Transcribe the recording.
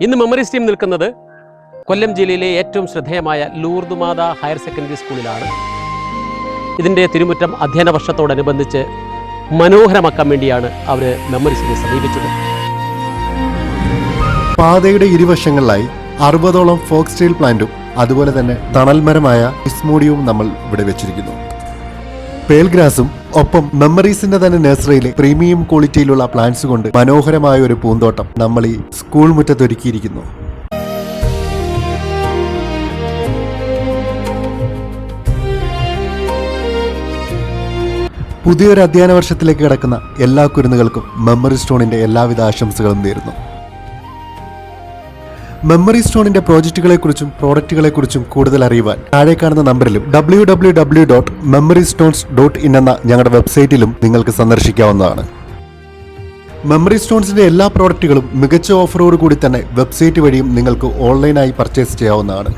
ഇന്ന് memories team നിൽക്കുന്നത് കൊല്ലം ജില്ലയിലെ ഏറ്റവും ശ്രദ്ധേയമായ ലൂർദ് മാതാ ഹയർ സെക്കൻഡറി സ്കൂളിലാണ്. ഇതിൻ്റെ തിരുമുറ്റം അധ്യയന വർഷത്തോടനുബന്ധിച്ച് മനോഹരമാക്കാൻ വേണ്ടിയാണ് അവർ മെമ്മറീസിനെ സമീപിച്ചത്. പാതയുടെ ഇരുവശങ്ങളിലായി 60ഓളം ഫോക്സ് ടെയിൽ പ്ലാന്റും അതുപോലെ തന്നെ തണൽമരമായ ഇസ്മോഡിയവും നമ്മൾ ഇവിടെ വെച്ചിരിക്കുന്നു. പേൽഗ്രാസും ഒപ്പം മെമ്മറീസിന്റെ തന്നെ നഴ്സറിയിലെ പ്രീമിയം ക്വാളിറ്റിയിലുള്ള പ്ലാന്റ്സ് കൊണ്ട് മനോഹരമായ ഒരു പൂന്തോട്ടം നമ്മൾ ഈ സ്കൂൾ മുറ്റത്തൊരുക്കിയിരിക്കുന്നു. പുതിയൊരു അധ്യയന വർഷത്തിലേക്ക് കിടക്കുന്ന എല്ലാ കുരുന്നുകൾക്കും മെമ്മറി സ്റ്റോണിന്റെ എല്ലാവിധ ആശംസകളും നേരുന്നു. മെമ്മറി സ്റ്റോണിന്റെ പ്രോജക്റ്റുകളെക്കുറിച്ചും പ്രോഡക്റ്റുകളെക്കുറിച്ചും കൂടുതൽ അറിയുവാൻ താഴെ കാണുന്ന നമ്പറിലും www.memorystones.in എന്ന ഞങ്ങളുടെ വെബ്സൈറ്റിലും നിങ്ങൾക്ക് സന്ദർശിക്കാവുന്നതാണ്. മെമ്മറി സ്റ്റോൺസിന്റെ എല്ലാ പ്രോഡക്റ്റുകളും മികച്ച ഓഫറോട് കൂടി തന്നെ വെബ്സൈറ്റ് വഴിയും നിങ്ങൾക്ക് ഓൺലൈനായി പർച്ചേസ് ചെയ്യാവുന്നതാണ്.